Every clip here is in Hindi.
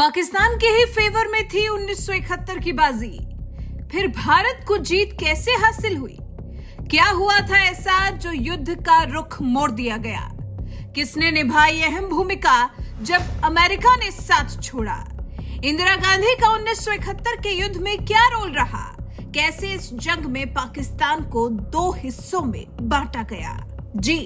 पाकिस्तान के ही फेवर में थी 1971 की बाजी। फिर भारत को जीत कैसे हासिल हुई? क्या हुआ था ऐसा जो युद्ध का रुख मोड़ दिया गया? किसने निभाई अहम भूमिका जब अमेरिका ने साथ छोड़ा? इंदिरा गांधी का 1971 के युद्ध में क्या रोल रहा? कैसे इस जंग में पाकिस्तान को दो हिस्सों में बांटा गया? जी,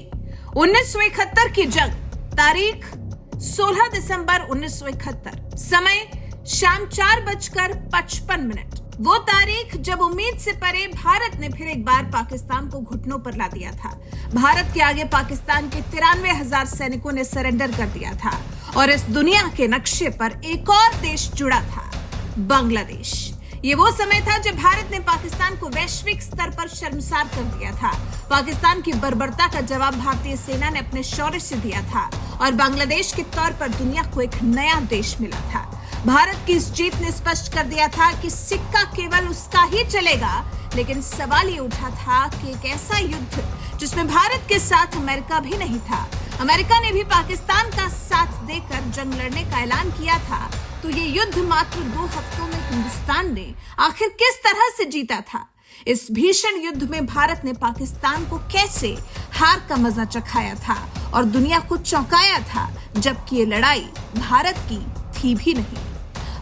1971 की जंग, तारीख 16 दिसंबर 1971, समय शाम 4:55। वो तारीख जब उम्मीद से परे भारत ने फिर एक बार पाकिस्तान को घुटनों पर ला दिया था। भारत के आगे पाकिस्तान के 93,000 सैनिकों ने सरेंडर कर दिया था और इस दुनिया के नक्शे पर एक और देश जुड़ा था, बांग्लादेश। ये वो समय था जब भारत ने पाकिस्तान को वैश्विक स्तर पर शर्मसार कर दिया था। पाकिस्तान की बर्बरता का जवाब भारतीय सेना ने अपने शौर्य से दिया था और बांग्लादेश के तौर पर दुनिया को एक नया देश मिला था। भारत की इस जीत ने स्पष्ट कर दिया था कि सिक्का केवल उसका ही चलेगा, लेकिन सवाल ये उठा था कि एक ऐसा युद्ध जिसमें भारत के साथ अमेरिका भी नहीं था। अमेरिका ने भी पाकिस्तान का साथ देकर जंग लड़ने का ऐलान किया था, तो ये युद्ध मात्र 2 हफ्तों में हिंदुस्तान ने आखिर किस तरह से जीता था? इस भीषण युद्ध में भारत ने पाकिस्तान को कैसे हार का मजा चखाया था और दुनिया को चौंकाया था, जबकि ये लड़ाई भारत की थी भी नहीं।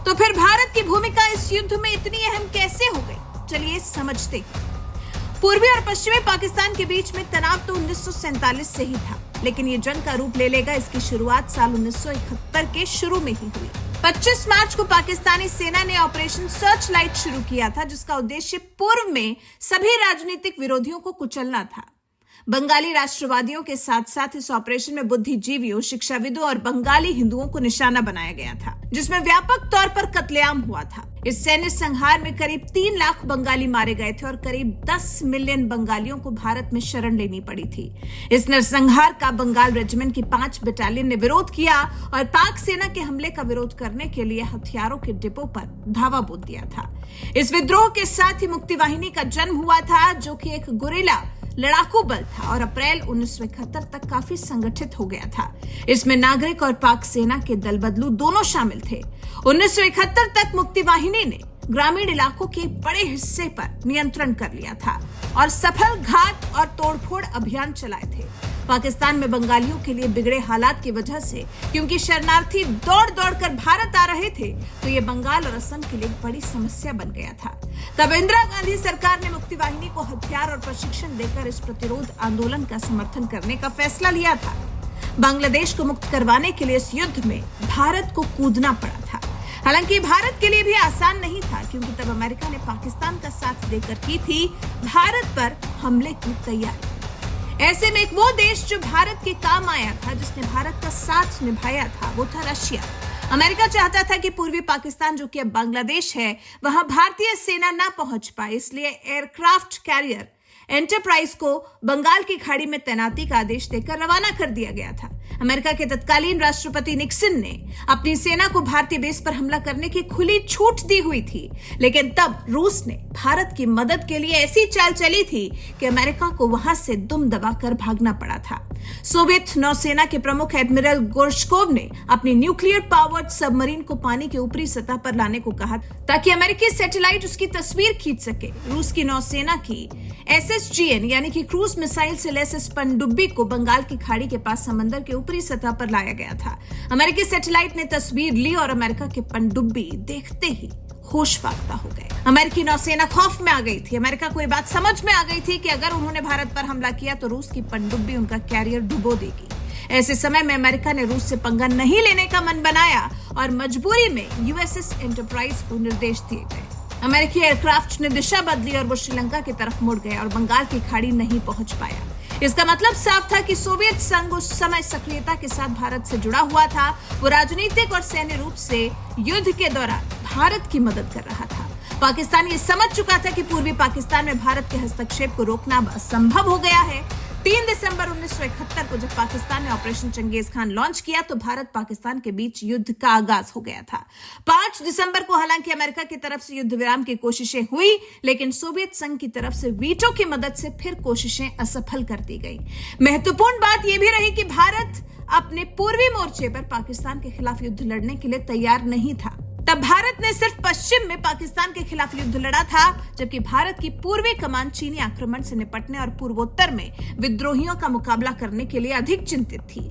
तो फिर भारत की भूमिका इस युद्ध में इतनी अहम कैसे हो गई? चलिए समझते हैं। पूर्वी और पश्चिमी पाकिस्तान के बीच में तनाव तो 1947 से ही था, लेकिन ये जंग का रूप ले लेगा इसकी शुरुआत साल 1971 के शुरू में ही हुई। 25 मार्च को पाकिस्तानी सेना ने ऑपरेशन सर्च लाइट शुरू किया था, जिसका उद्देश्य पूर्व में सभी राजनीतिक विरोधियों को कुचलना था। बंगाली राष्ट्रवादियों के साथ साथ इस ऑपरेशन में बुद्धिजीवियों, शिक्षाविदों और बंगाली हिंदुओं को निशाना बनाया गया था, जिसमें व्यापक तौर पर कत्लेआम हुआ था। इस सैन्य संहार में करीब 3 लाख बंगाली मारे गए थे और करीब 10 मिलियन बंगालियों को भारत में शरण लेनी पड़ी थी। इस नरसंहार का बंगाल रेजिमेंट की 5 बटालियन ने विरोध किया और पाक सेना के हमले का विरोध करने के लिए हथियारों के डिपो पर धावा बोल दिया था। इस विद्रोह के साथ ही मुक्ति वाहिनी का जन्म हुआ था, जो कि एक गुरिल्ला लड़ाकू बल था और अप्रैल 1971 तक काफी संगठित हो गया था। इसमें नागरिक और पाक सेना के दल बदलू दोनों शामिल थे। 1971 तक मुक्ति वाहिनी ने ग्रामीण इलाकों के बड़े हिस्से पर नियंत्रण कर लिया था और सफल घात और तोड़फोड़ अभियान चलाए थे। पाकिस्तान में बंगालियों के लिए बिगड़े हालात की वजह से, क्योंकि शरणार्थी दौड़ दौड़ कर भारत आ रहे थे, तो ये बंगाल और असम के लिए बड़ी समस्या बन गया था। तब इंदिरा गांधी सरकार ने मुक्ति वाहिनी को हथियार और प्रशिक्षण देकर इस प्रतिरोध आंदोलन का समर्थन करने का फैसला लिया था। बांग्लादेश को मुक्त करवाने के लिए इस युद्ध में भारत को कूदना पड़ा था। हालांकि भारत के लिए भी आसान नहीं था, क्योंकि तब अमेरिका ने पाकिस्तान का साथ देकर की थी भारत पर हमले की तैयारी। ऐसे में एक वो देश जो भारत के काम आया था, जिसने भारत का साथ निभाया था, वो था रशिया। अमेरिका चाहता था कि पूर्वी पाकिस्तान, जो कि अब बांग्लादेश है, वहां भारतीय सेना ना पहुंच पाए, इसलिए एयरक्राफ्ट कैरियर एंटरप्राइज को बंगाल की खाड़ी में तैनाती का आदेश देकर रवाना कर दिया गया था। अमेरिका के तत्कालीन राष्ट्रपति निक्सन ने अपनी सेना को भारतीय बेस पर हमला करने की खुली छूट दी हुई थी, लेकिन तब रूस ने भारत की मदद के लिए ऐसी चाल चली थी कि अमेरिका को वहां से दुम दबाकर भागना पड़ा था। सोवियत नौसेना के प्रमुख एडमिरल गोर्शकोव ने अपनी न्यूक्लियर पावर्ड सबमरीन को पानी के ऊपरी सतह पर लाने को कहा, ताकि अमेरिकी सैटेलाइट उसकी तस्वीर खींच सके। रूस की नौसेना की SSGN यानी कि क्रूज मिसाइल से लैस इस पनडुब्बी को बंगाल की खाड़ी के पास समंदर के ऊपरी सतह पर लाया गया था। अमेरिकी सैटेलाइट ने तस्वीर ली और अमेरिका के पनडुब्बी देखते ही होश फाख्ता हो गए। अमेरिकी नौसेना खौफ में आ गई थी। अमेरिका को ये बात समझ में आ गई थी कि अगर उन्होंने भारत पर हमला किया तो रूस की पनडुब्बी उनका कैरियर डुबो देगी। ऐसे समय में अमेरिका ने रूस से पंगा नहीं लेने का मन बनाया और मजबूरी में USS एंटरप्राइज को निर्देश दिए गए। अमेरिकी एयरक्राफ्ट ने दिशा बदली और वो श्रीलंका की तरफ मुड़ गए और बंगाल की खाड़ी नहीं पहुंच पाया। इसका मतलब साफ था कि सोवियत संघ उस समय सक्रियता के साथ भारत से जुड़ा हुआ था। वो राजनीतिक और सैन्य रूप से युद्ध के दौरान भारत की मदद कर रहा था। पाकिस्तान ये समझ चुका था कि पूर्वी पाकिस्तान में भारत के हस्तक्षेप को रोकना असंभव हो गया है। 3 दिसंबर 1971 को जब पाकिस्तान ने ऑपरेशन चंगेज खान लॉन्च किया तो भारत पाकिस्तान के बीच युद्ध का आगाज हो गया था। 5 दिसंबर को हालांकि अमेरिका की तरफ से युद्ध विराम की कोशिशें हुई, लेकिन सोवियत संघ की तरफ से वीटो की मदद से फिर कोशिशें असफल कर दी गई। महत्वपूर्ण बात यह भी रही कि भारत अपने पूर्वी मोर्चे पर पाकिस्तान के खिलाफ युद्ध लड़ने के लिए तैयार नहीं था। तब भारत ने सिर्फ पश्चिम में पाकिस्तान के खिलाफ युद्ध लड़ा था, जबकि भारत की पूर्वी कमान चीनी आक्रमण से निपटने और पूर्वोत्तर में विद्रोहियों का मुकाबला करने के लिए अधिक चिंतित थी।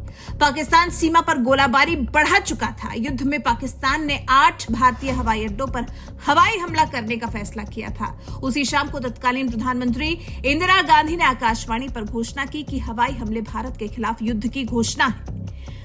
पाकिस्तान सीमा पर गोलाबारी बढ़ा चुका था। युद्ध में पाकिस्तान ने 8 भारतीय हवाई अड्डों पर हवाई हमला करने का फैसला किया था। उसी शाम को तत्कालीन प्रधानमंत्री इंदिरा गांधी ने आकाशवाणी पर घोषणा की कि हवाई हमले भारत के खिलाफ युद्ध की घोषणा है।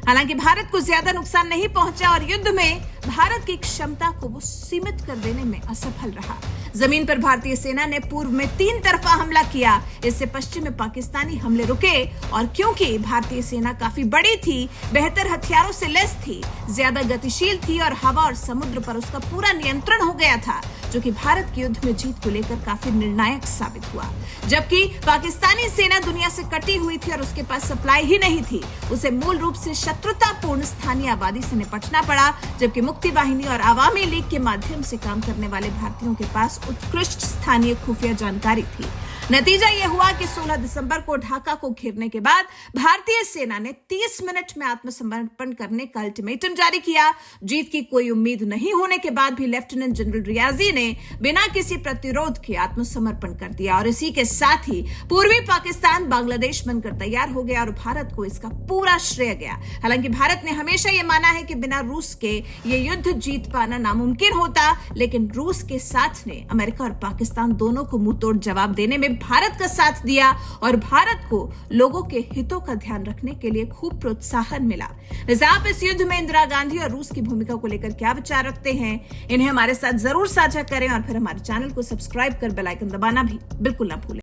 हालांकि भारत को ज्यादा नुकसान नहीं पहुंचा और युद्ध में भारत की क्षमता को वो सीमित कर देने में असफल रहा। जमीन पर भारतीय सेना ने पूर्व में 3 तरफा हमला किया। इससे पश्चिम में पाकिस्तानी हमले रुके और क्योंकि भारतीय सेना काफी बड़ी थी, बेहतर हथियारों से लैस थी, ज्यादा गतिशील थी और हवा और समुद्र पर उसका पूरा नियंत्रण हो गया था, जो कि भारत के युद्ध में जीत को लेकर काफी निर्णायक साबित हुआ। जबकि पाकिस्तानी सेना दुनिया से कटी हुई थी और उसके पास सप्लाई ही नहीं थी। उसे मूल रूप से शत्रुतापूर्ण स्थानीय आबादी से निपटना पड़ा, जबकि मुक्ति वाहिनी और आवामी लीग के माध्यम से काम करने वाले भारतीयों के पास उत्कृष्ट स्थानीय खुफिया जानकारी थी। नतीजा यह हुआ कि 16 दिसंबर को ढाका को घेरने के बाद भारतीय सेना ने 30 मिनट में आत्मसमर्पण करने का अल्टीमेटम जारी किया। जीत की कोई उम्मीद नहीं होने के बाद भी लेफ्टिनेंट जनरल रियाजी ने बिना किसी प्रतिरोध के आत्मसमर्पण कर दिया और इसी के साथ ही पूर्वी पाकिस्तान बांग्लादेश बनकर तैयार हो गया और भारत को इसका पूरा श्रेय गया। हालांकि भारत ने हमेशा यह माना है कि बिना रूस के यह युद्ध जीत पाना नामुमकिन होता, लेकिन रूस के साथ ने अमेरिका और पाकिस्तान दोनों को मुंहतोड़ जवाब देने में भारत का साथ दिया और भारत को लोगों के हितों का ध्यान रखने के लिए खूब प्रोत्साहन मिला। वैसे आप इस युद्ध में इंदिरा गांधी और रूस की भूमिका को लेकर क्या विचार रखते हैं, इन्हें हमारे साथ जरूर साझा करें और फिर हमारे चैनल को सब्सक्राइब कर बेल आइकन दबाना भी बिल्कुल ना भूलें।